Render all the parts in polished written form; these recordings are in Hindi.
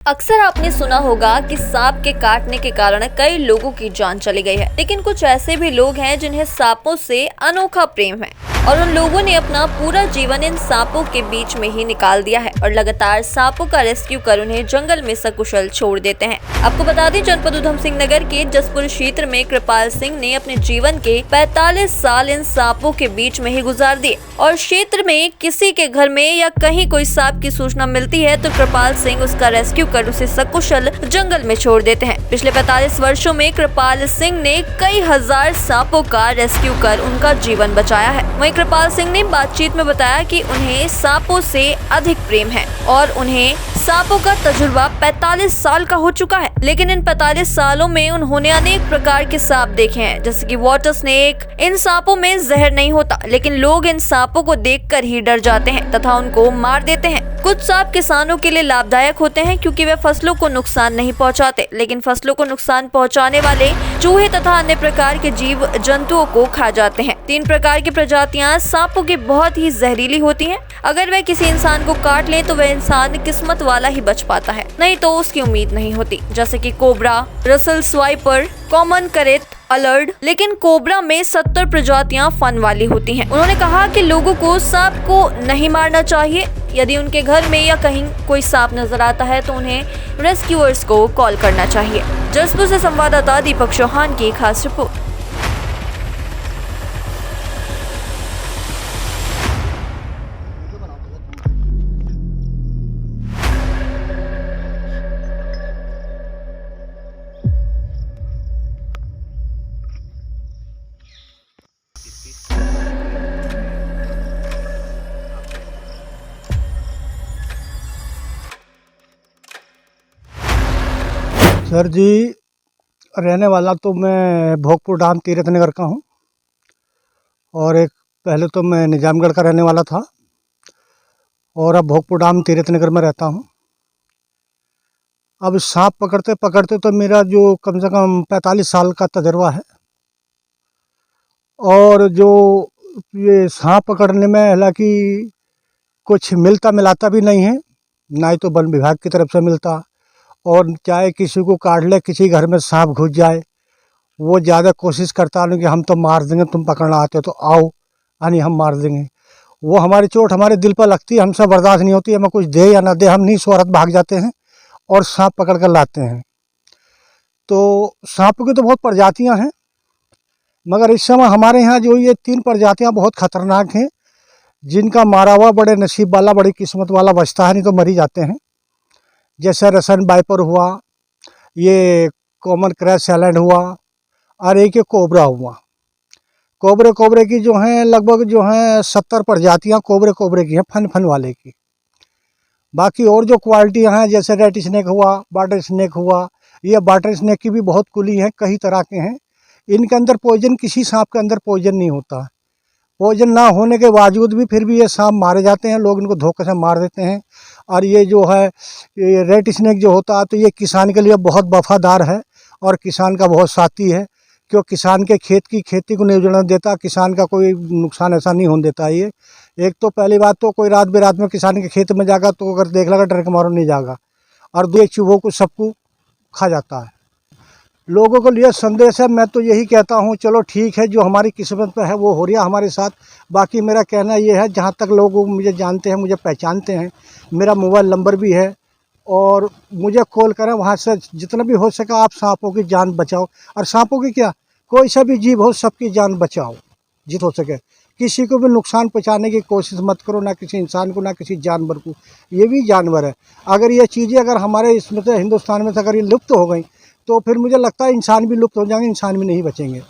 अक्सर आपने सुना होगा कि सांप के काटने के कारण कई लोगों की जान चली गई है, लेकिन कुछ ऐसे भी लोग हैं जिन्हें सांपों से अनोखा प्रेम है और उन लोगों ने अपना पूरा जीवन इन सांपों के बीच में ही निकाल दिया है और लगातार सांपों का रेस्क्यू कर उन्हें जंगल में सकुशल छोड़ देते हैं। आपको बता दें, जनपद उधम सिंह नगर के जसपुर क्षेत्र में कृपाल सिंह ने अपने जीवन के 45 साल इन सांपों के बीच में ही गुजार दिए और क्षेत्र में किसी के घर में या कहीं कोई सांप की सूचना मिलती है तो कृपाल सिंह उसका रेस्क्यू कर उसे सकुशल जंगल में छोड़ देते हैं। पिछले 45 वर्षों में कृपाल सिंह ने कई हजार सांपों का रेस्क्यू कर उनका जीवन बचाया है। वहीं कृपाल सिंह ने बातचीत में बताया कि उन्हें सांपों से अधिक प्रेम है और उन्हें सांपों का तजुर्बा 45 साल का हो चुका है, लेकिन इन 45 सालों में उन्होंने अनेक प्रकार के सांप देखे हैं, जैसे कि वाटर स्नेक। इन सांपों में जहर नहीं होता, लेकिन लोग इन सांपों को देखकर ही डर जाते हैं तथा उनको मार देते हैं। कुछ सांप किसानों के लिए लाभदायक होते हैं क्योंकि वे फसलों को नुकसान नहीं पहुंचाते, लेकिन फसलों को नुकसान पहुंचाने वाले चूहे तथा अन्य प्रकार के जीव जंतुओं को खा जाते हैं। 3 प्रकार की प्रजातियां सांपों की बहुत ही जहरीली होती हैं। अगर वह किसी इंसान को काट ले तो वह इंसान किस्मत वाला ही बच पाता है, नहीं तो उसकी उम्मीद नहीं होती, जैसे कि cobra, Russell viper, common krait, alert. लेकिन कोबरा में 70 प्रजातियां फन वाली होती हैं। उन्होंने कहा कि लोगों को सांप को नहीं मारना चाहिए। यदि उनके घर में या कहीं कोई सांप नजर आता है तो उन्हें रेस्क्यूअर्स को कॉल करना चाहिए। जसपुर से संवाददाता दीपक चौहान की खास रिपोर्ट। सर जी, रहने वाला तो मैं भोगपुर डाम तीरथ नगर का हूँ और एक पहले तो मैं निजामगढ़ का रहने वाला था और अब भोगपुर डाम तीरथ नगर में रहता हूँ। अब सांप पकड़ते पकड़ते तो मेरा जो कम से कम 45 साल का तजर्बा है और जो ये सांप पकड़ने में हालांकि कुछ मिलता मिलाता भी नहीं है, ना ही तो वन विभाग की तरफ से मिलता, और चाहे किसी को काट ले, किसी घर में सांप घुस जाए, वो ज़्यादा कोशिश करता है कि हम तो मार देंगे, तुम पकड़ना आते हो तो आओ, यानी हम मार देंगे। वो हमारी चोट हमारे दिल पर लगती है, हमसे बर्दाश्त नहीं होती, हमें कुछ दे या ना दे, हम नहीं स्वरत भाग जाते हैं और सांप पकड़ कर लाते हैं। तो सांप की तो बहुत प्रजातियां हैं, मगर इस समय हमारे यहाँ जो ये 3 प्रजातियां बहुत खतरनाक हैं, जिनका मारा हुआ बड़े नसीब वाला, बड़ी किस्मत वाला बचता है, नहीं तो मर ही जाते हैं। जैसे रसन वाइपर हुआ, ये कॉमन क्रैश सैलेंड हुआ और एक ये कोबरा हुआ। कोबरे की जो हैं लगभग जो हैं 70 प्रजातियाँ कोबरे की हैं, फन वाले की। बाकी और जो क्वालिटियाँ हैं जैसे रेड स्नेक हुआ, वाटर स्नेक हुआ, ये वाटर स्नेक की भी बहुत कुली हैं, कई तरह के हैं। इनके अंदर पॉइजन, किसी सांप के अंदर पॉइजन नहीं होता। पॉइजन ना होने के बावजूद भी फिर भी ये सांप मारे जाते हैं, लोग इनको धोखे से मार देते हैं। और ये जो है ये रेड स्नेक जो होता है तो ये किसान के लिए बहुत वफादार है और किसान का बहुत साथी है, क्यों किसान के खेत की खेती को नहीं उजड़ने देता, किसान का कोई नुकसान ऐसा नहीं होने देता। ये एक तो पहली बात तो कोई रात बेरात में किसान के खेत में जाएगा तो अगर देख लगा डर के मारो नहीं जाएगा, और 2 चूहों को सबको खा जाता है। लोगों के लिए संदेश है, मैं तो यही कहता हूँ, चलो ठीक है, जो हमारी किस्मत पे है वो हो रहा हमारे साथ। बाकी मेरा कहना ये है, जहाँ तक लोग मुझे जानते हैं, मुझे पहचानते हैं, मेरा मोबाइल नंबर भी है और मुझे कॉल करें, वहाँ से जितना भी हो सके आप सांपों की जान बचाओ। और सांपों की क्या, कोई सा भी जीव हो, सबकी जान बचाओ जित हो सके। किसी को भी नुकसान पहुँचाने की कोशिश मत करो, ना किसी इंसान को, ना किसी जानवर को। ये भी जानवर है। अगर ये चीज़ें अगर हमारे इसमें से हिंदुस्तान में से अगर ये लुप्त हो गई तो फिर मुझे लगता है इंसान भी लुप्त हो जाएंगे, इंसान भी नहीं बचेंगे।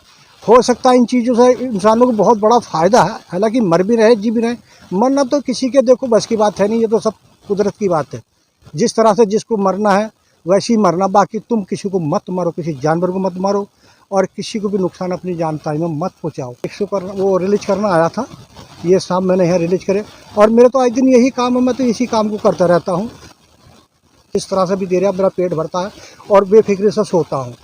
हो सकता है इन चीज़ों से इंसानों को बहुत बड़ा फ़ायदा है, हालांकि मर भी रहे, जी भी रहे। मरना तो किसी के देखो बस की बात है नहीं, ये तो सब कुदरत की बात है। जिस तरह से जिसको मरना है वैसे ही मरना। बाकी तुम किसी को मत मारो, किसी जानवर को मत मारो और किसी को भी नुकसान अपनी जानकारी में मत पहुँचाओ। 100 पर वो रिलीज करना आया था, ये शाम मैंने यहाँ रिलीज करे और मेरे तो आज दिन यही काम है, मैं तो इसी काम को करता रहता हूँ। इस तरह से भी दे रहा, मेरा पेट भरता है और बेफिक्री से सोता हूँ।